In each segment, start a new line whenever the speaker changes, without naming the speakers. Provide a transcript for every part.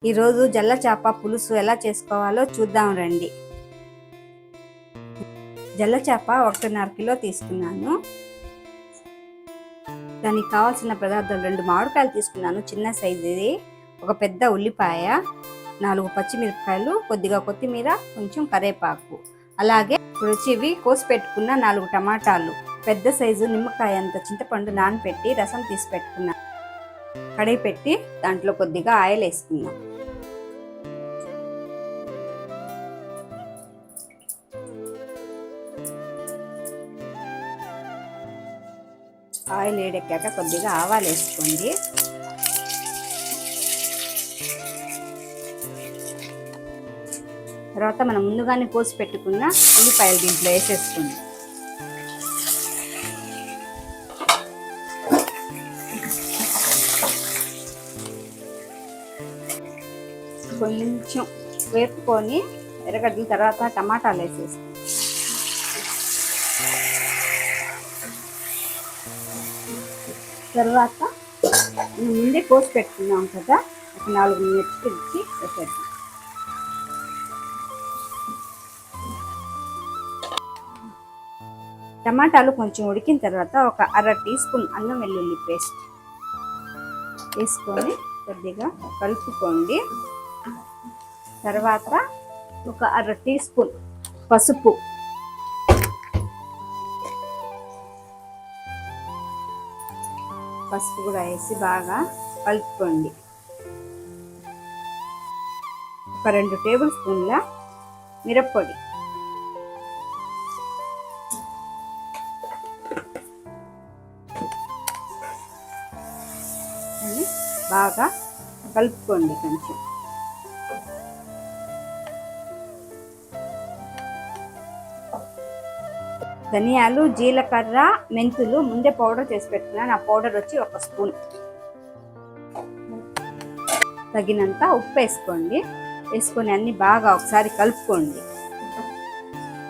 ఈరోజు జల్ల చేప పులుసు ఎలా చేసుకోవాలో చూద్దాం రండి. జల్ల చేప 1.5 కిలో తీసుకున్నాను. దానికి కావాల్సిన పదార్థాలు 2 మామిడికాయలు తీసుకున్నాను చిన్న సైజుది, ఒక పెద్ద ఉల్లిపాయ, 4 పచ్చిమిరపకాయలు, కొద్దిగా కొత్తిమీర, కొంచెం కరివేపాకు, అలాగే రుచివి కోసి పెట్టుకున్న 4 టమాటాలు, పెద్ద సైజు నిమ్మకాయ అంత చింతపండు నానబెట్టి రసం తీసి పెట్టుకున్నాను. కడాయి పెట్టి దాంట్లో కొద్దిగా ఆయిల్ వేసుకున్నాం. ఆయిల్ వేడెక్కాక కొద్దిగా ఆవాలు వేసుకోండి. తర్వాత మనం ముందుగానే కోసి పెట్టుకున్న ఉల్లిపాయలు దీంట్లో వేసేసుకోండి. కొంచెం వేపుకొని ఎర్రగడ్డల తర్వాత టమాటాలు వేసేసుకోండి. తర్వాత ముందే కోసి పెట్టుకున్నాం కదా, ఒక 4 మిర్చి వేసేద్దాం. టమాటాలు కొంచెం ఉడికిన తర్వాత ఒక 1/2 టీ స్పూన్ అల్లం వెల్లుల్లి పేస్ట్ వేసుకొని కొద్దిగా కలుపుకోండి. తర్వాత ఒక 1/2 టీ స్పూన్ పసుపు, కూడా వేసి బాగా కలుపుకోండి. ఒక 2 టేబుల్ స్పూన్ల మిరప్పొడి, బాగా కలుపుకోండి. కొంచెం ధనియాలు, జీలకర్ర, మెంతులు ముందే పౌడర్ చేసి పెట్టుకున్నాను. ఆ పౌడర్ వచ్చి 1 స్పూన్. తగినంత ఉప్పు వేసుకోండి. వేసుకొని అన్ని బాగా ఒకసారి కలుపుకోండి.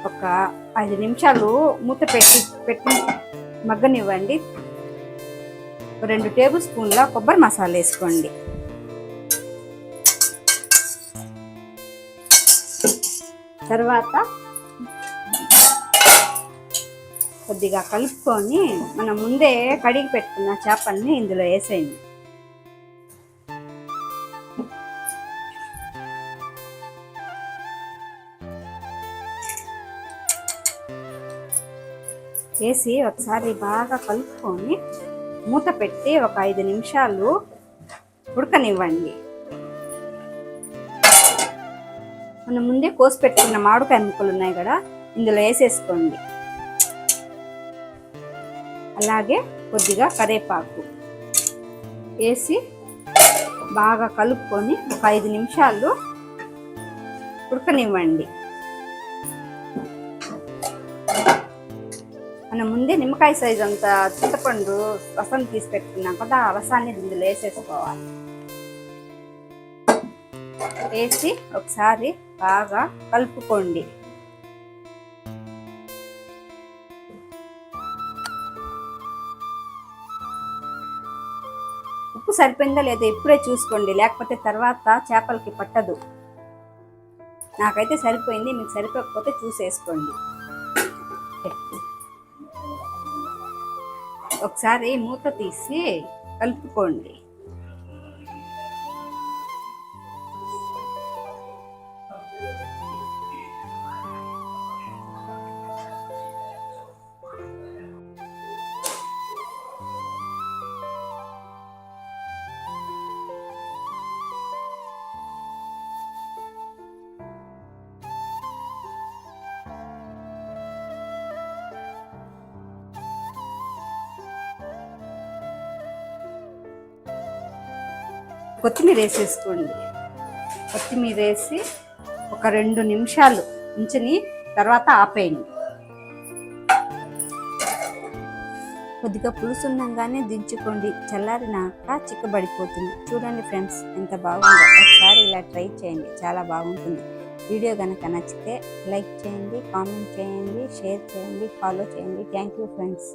ఒక 5 నిమిషాలు మూత పెట్టి మగ్గనివ్వండి. 2 టేబుల్ స్పూన్ల కొబ్బరి మసాలా వేసుకోండి. తర్వాత కొద్దిగా కలుపుకొని మనం ముందే కడిగి పెట్టుకున్న చేపల్ని ఇందులో వేసేయండి. వేసి ఒకసారి బాగా కలుపుకొని మూత పెట్టి ఒక 5 నిమిషాలు ఉడకనివ్వండి. మనం ముందే కోసి పెట్టుకున్న మామిడికాయ ముక్కలు ఉన్నాయి కదా, ఇందులో వేసేసుకోండి. అలాగే కొద్దిగా కరివేపాకు వేసి బాగా కలుపుకొని ఒక 5 నిమిషాలు ఉడకనివ్వండి. మనం ముందే నిమ్మకాయ సైజు అంత చింతపండు రసం తీసి పెట్టుకున్నాం కదా, ఆ రసాన్ని ఇందులో వేసేసుకోవాలి. వేసి ఒకసారి బాగా కలుపుకోండి. ఉప్పు సరిపోయిందా లేదా ఇప్పుడే చూసుకోండి, లేకపోతే తర్వాత చేపలకి పట్టదు. నాకైతే సరిపోయింది, మీకు సరిపోకపోతే చూసేసుకోండి. ఒకసారి మూత తీసి కలుపుకోండి. కొత్తిమీర వేసేసుకోండి. కొత్తిమీర వేసి ఒక 2 నిమిషాలు ఉంచని తర్వాత ఆపేయండి. కొద్దిగా పులుసు ఉండగానే దించుకోండి, చల్లారినాక చిక్కబడిపోతుంది. చూడండి ఫ్రెండ్స్, ఎంత బాగుందో. ఒకసారి ఇలా ట్రై చేయండి, చాలా బాగుంటుంది. వీడియో కనుక నచ్చితే లైక్ చేయండి, కామెంట్ చేయండి, షేర్ చేయండి, ఫాలో చేయండి. Thank you friends.